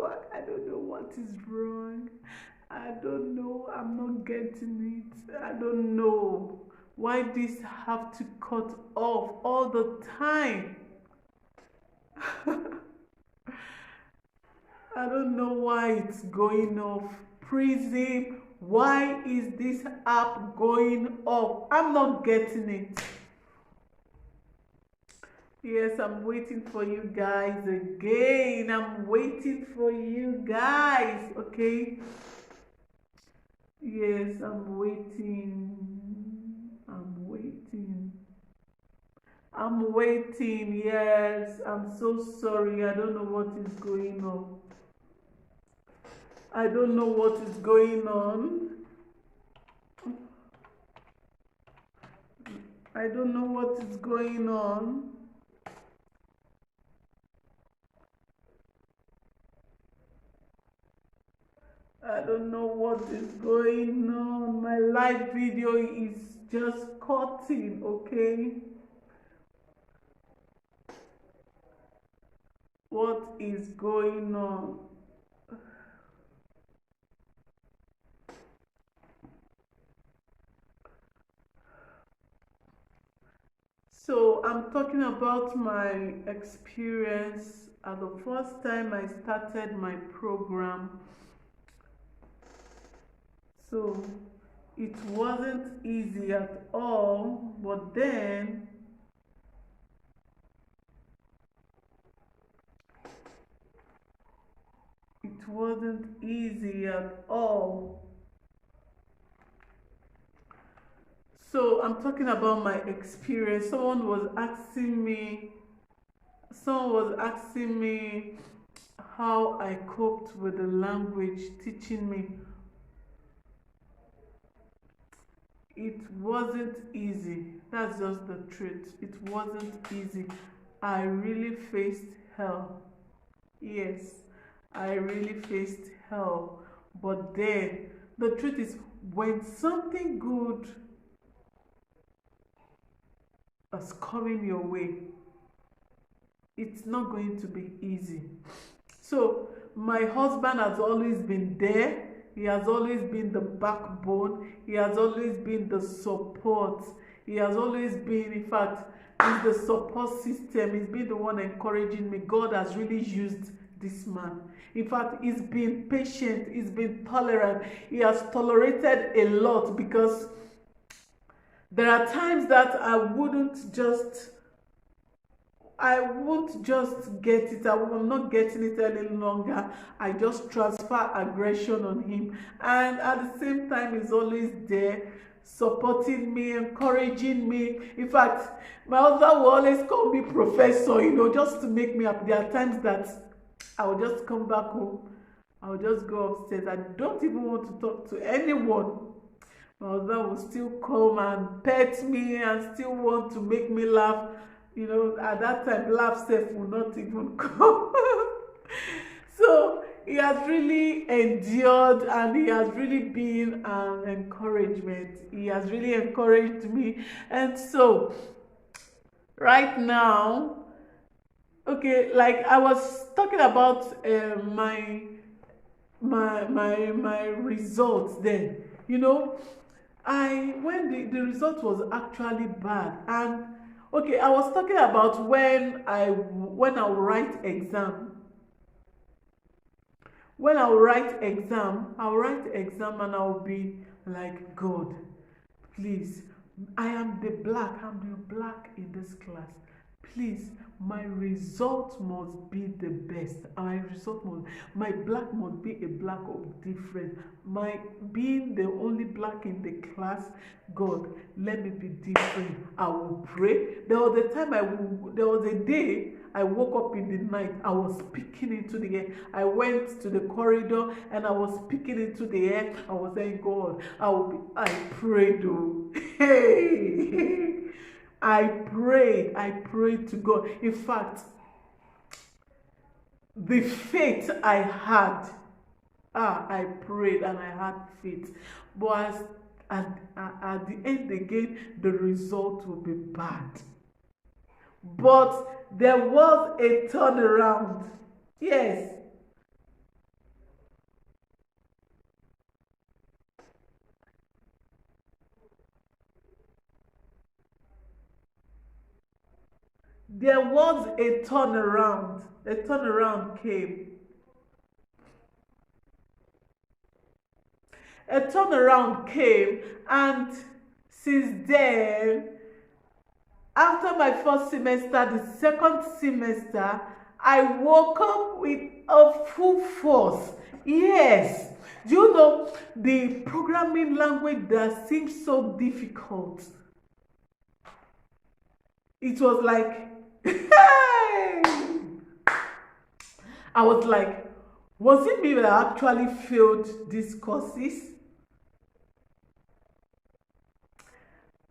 I don't know what is wrong. I don't know. I'm not getting it. I don't know why this have to cut off all the time. I don't know why it's going off. Prism, why is this app going off? I'm not getting it. Yes, I'm waiting for you guys again. I'm waiting for you guys. Okay. Yes, I'm waiting. I'm waiting. I'm waiting. Yes, I'm so sorry. I don't know what is going on. I don't know what is going on. I don't know what is going on. I don't know what is going on. My live video is just cutting, okay? What is going on? So I'm talking about my experience at the first time I started my program. So it wasn't easy at all, but then it wasn't easy at all. So I'm talking about my experience. Someone was asking me how I coped with the language, teaching me. It wasn't easy. That's just the truth. It wasn't easy. I really faced hell. Yes, I really faced hell. But then the truth is, when something good is coming your way, it's not going to be easy. So my husband has always been there. He has always been the backbone. He has always been the support. He has always been, in fact, he's the support system. He's been the one encouraging me. God has really used this man. In fact, he's been patient. He's been tolerant. He has tolerated a lot, because there are times that I won't just get it. I'm not getting it any longer. I just transfer aggression on him. And at the same time, he's always there, supporting me, encouraging me. In fact, my husband will always call me professor, just to make me up. There are times that I will just come back home. I will just go upstairs. I don't even want to talk to anyone. My husband will still come and pet me and still want to make me laugh. At that time, laugh self will not even come. So he has really endured, and he has really been an encouragement. He has really encouraged me. And so right now, okay, like I was talking about my results then. When the result was actually bad. And okay, I was talking about when I'll write exam. When I'll write exam and I'll be like, God, please, I'm the black in this class. Please, my result must be the best. My black must be a black of difference. My being the only black in the class, God, let me be different. I will pray. There was a day I woke up in the night. I was speaking into the air. I went to the corridor and I was speaking into the air. I was saying, God, I prayed. Oh. Hey. I prayed to God. In fact, the faith I had, I prayed and I had faith. But at the end again, the result will be bad. But there was a turnaround. Yes, there was a turnaround. A turnaround came. A turnaround came, and since then, after my first semester, the second semester, I woke up with a full force. Yes. Do you know the programming language that seems so difficult? It was like, I was like, was it me that actually failed these courses?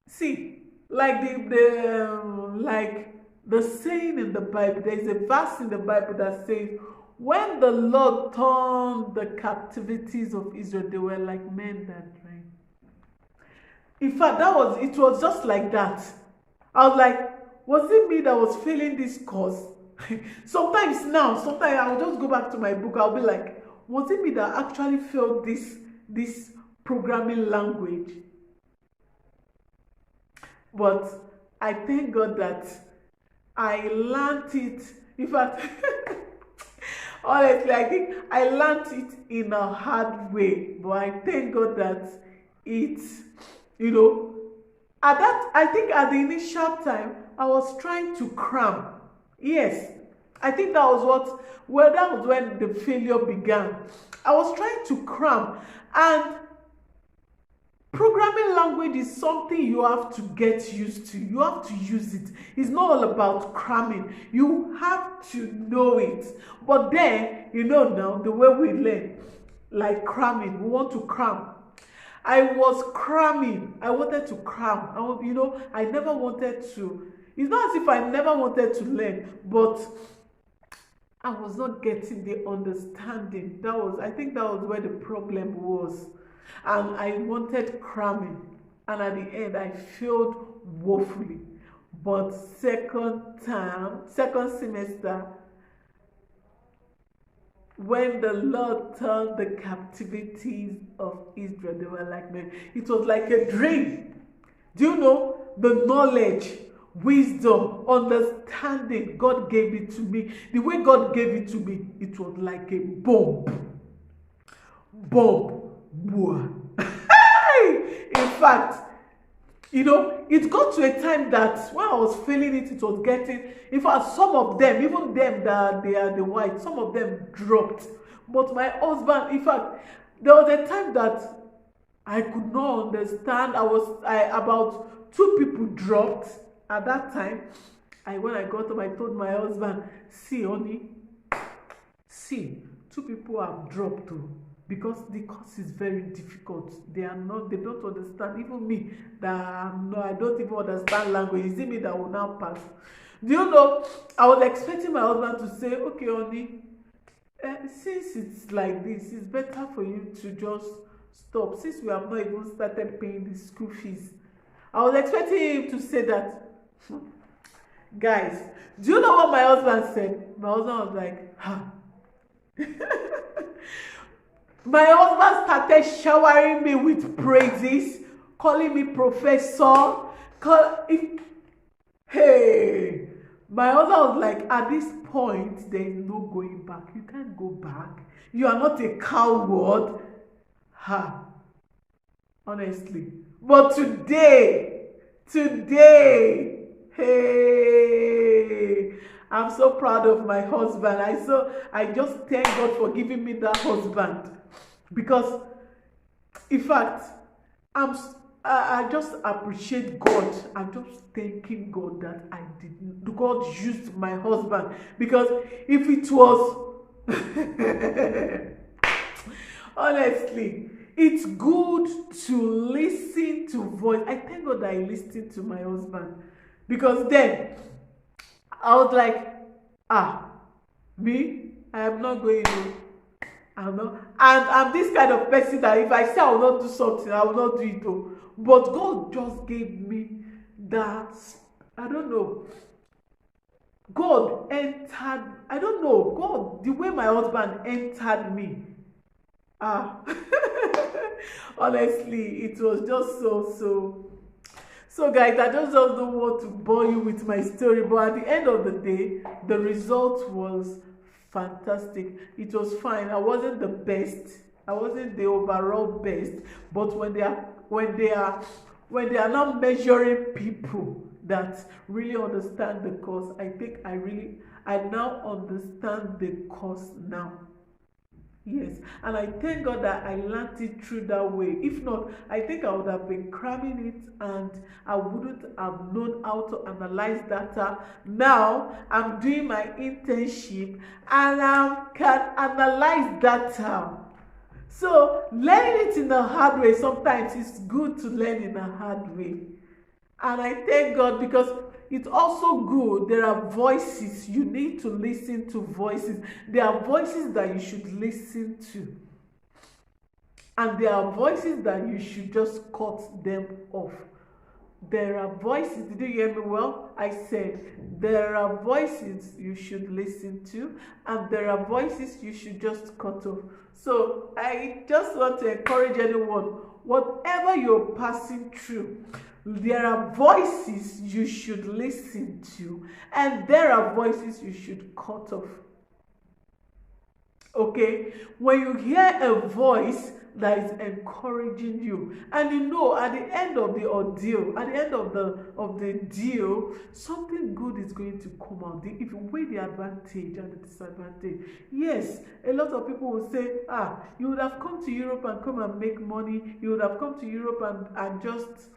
See, like the saying in the Bible, there is a verse in the Bible that says, when the Lord turned the captivities of Israel, they were like men that dream. In fact, it was just like that. I was like, was it me that was failing this course? Sometimes I'll just go back to my book. I'll be like, was it me that actually failed this programming language? But I thank God that I learned it. In fact, honestly, I think I learned it in a hard way. But I thank God that it's, I think at the initial time, I was trying to cram. Yes, I think that was when the failure began. I was trying to cram, and programming language is something you have to get used to. You have to use it. It's not all about cramming. You have to know it. But then, now, the way we learn, like cramming, we want to cram. I was cramming. I wanted to cram. I never wanted to. It's not as if I never wanted to learn, but I was not getting the understanding. I think that was where the problem was. And I wanted cramming, and at the end I failed woefully. But second semester, when the Lord turned the captivities of Israel, they were like men. It was like a dream. Do you know the knowledge, wisdom, understanding God gave it to me? The way God gave it to me, it was like a bomb. In fact, it got to a time that when I was feeling it, it was getting, in fact, some of them, even them that they are the white, some of them dropped. But my husband, in fact, there was a time that I could not understand. About 2 people dropped at that time. When I got home, I told my husband, see, honey, 2 people have dropped too. Because the course is very difficult. They don't understand. Even me, I don't even understand language. Is it me that will now pass? Do you know, I was expecting my husband to say, okay, honey, since it's like this, it's better for you to just stop. Since we have not even started paying the school fees. I was expecting him to say that. Guys, do you know what my husband said? My husband was like, My husband started showering me with praises, calling me professor. Hey, my husband was like, at this point, there is no going back. You can't go back. You are not a coward. Honestly. But today, hey, I'm so proud of my husband. I just thank God for giving me that husband. Because, in fact, I just appreciate God. I'm just thanking God that God used my husband. Because if it was, honestly, it's good to listen to voice. I thank God that I listened to my husband. Because then, I was like, me, I am not going to. And I'm this kind of person that if I say I will not do something, I will not do it though. But God just gave me that, I don't know. God entered, I don't know, God, the way my husband entered me. Honestly, it was just so So guys, I just don't want to bore you with my story, but at the end of the day, the result was fantastic. It was fine. I wasn't the best. I wasn't the overall best, but when they are not measuring people that really understand the course, I think I now understand the course now. Yes, and I thank God that I learned it through that way. If not, I think I would have been cramming it and I wouldn't have known how to analyze data. Now I'm doing my internship and I can analyze data. So learning it in a hard way, sometimes it's good to learn in a hard way. And I thank God, because it's also good. There are voices. You need to listen to voices. There are voices that you should listen to. And there are voices that you should just cut them off. There are voices. Did you hear me well? I said there are voices you should listen to, and there are voices you should just cut off. So I just want to encourage anyone, whatever you're passing through, there are voices you should listen to, and there are voices you should cut off. Okay, when you hear a voice that is encouraging you, and you know at the end of the ordeal, at the end of the deal, something good is going to come out. If you weigh the advantage and the disadvantage, yes, a lot of people will say, you would have come to Europe and come and make money. You would have come to Europe and just,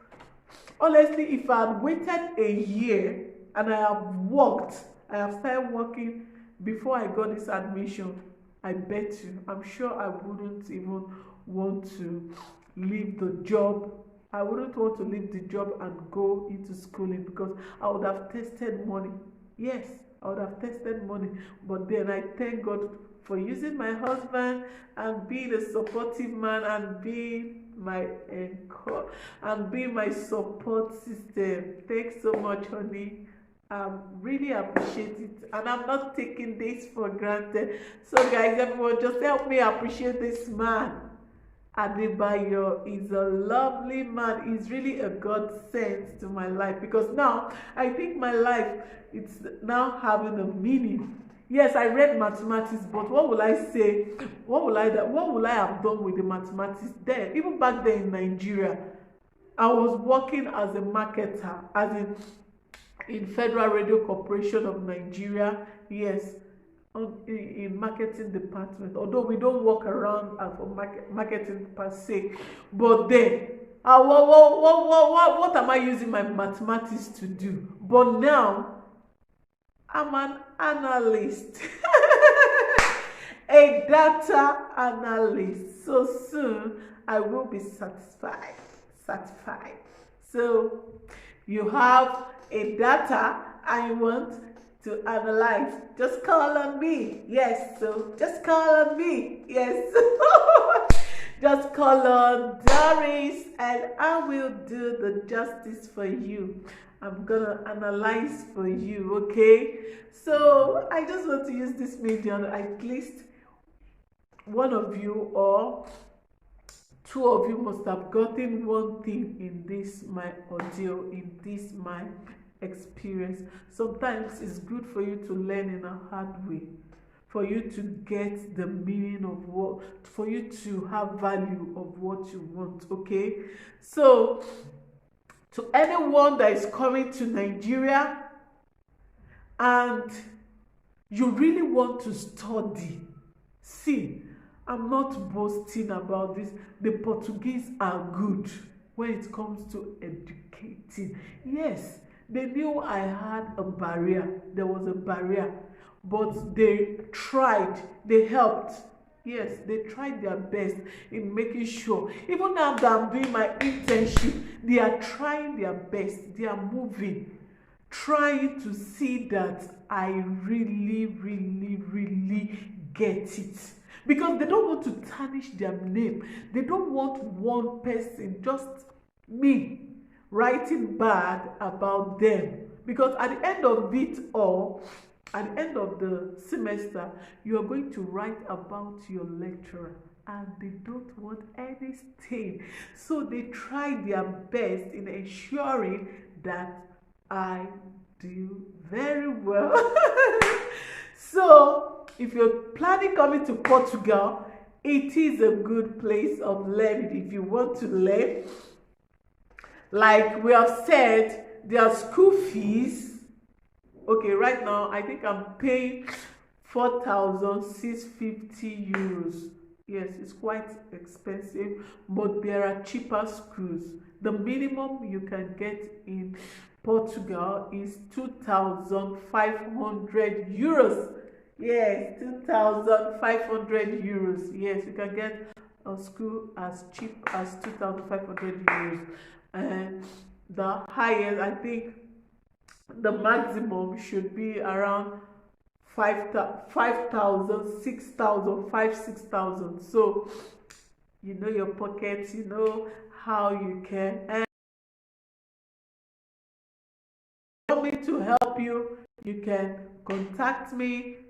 honestly, if I had waited a year and I have started working before I got this admission, I bet you, I'm sure I wouldn't even want to leave the job. I wouldn't want to leave the job and go into schooling, because I would have tested money. Yes, I would have tested money. But then I thank God for using my husband and being a supportive man and being my anchor and being my support system. Thanks so much, honey. Really appreciate it, and I'm not taking this for granted. So guys, everyone, just help me appreciate this man. Adebayo is a lovely man. He's really a godsend to my life, because now I think my life, it's now having a meaning. Yes, I read mathematics, but what will I say? What will I have done with the mathematics there? Even back then in Nigeria, I was working as a marketer, as in Federal Radio Corporation of Nigeria. Yes, in marketing department. Although we don't walk around for marketing per se, but then what am I using my mathematics to do? But now I'm an analyst. A data analyst. So soon I will be certified. So you have a data and you want to analyze, just call on me. Yes, so just call on me. Yes. Just call on Doris and I will do the justice for you. I'm gonna analyze for you, okay? So I just want to use this medium. At least one of you or two of you must have gotten one thing in this my audio, in this my experience. Sometimes it's good for you to learn in a hard way, for you to get the meaning of what, for you to have value of what you want. Okay, so to anyone that is coming to Nigeria and you really want to study, see, I'm not boasting about this. The Portuguese are good when it comes to educating. Yes, they knew I had a barrier. There was a barrier, but they tried. They helped. Yes, they tried their best in making sure. Even now that I'm doing my internship, they are trying their best. They are moving, trying to see that I really, really, really get it. Because they don't want to tarnish their name. They don't want one person, just me, writing bad about them. Because at the end of it all, at the end of the semester, you are going to write about your lecturer. and they don't want any stain. So they try their best in ensuring that I do very well. So if you're planning coming to Portugal, it is a good place of learning if you want to learn. Like we have said, their school fees. Okay, right now I think I'm paying 4,650 euros. Yes, it's quite expensive, but there are cheaper schools. The minimum you can get in Portugal is 2,500 euros. Yes, 2,500 euros. Yes, you can get a school as cheap as 2,500 euros. And the highest, I think the maximum should be around 5,000, 6,000, 6,000. So you know your pockets, you know how you can. And if you want me to help you, you can contact me.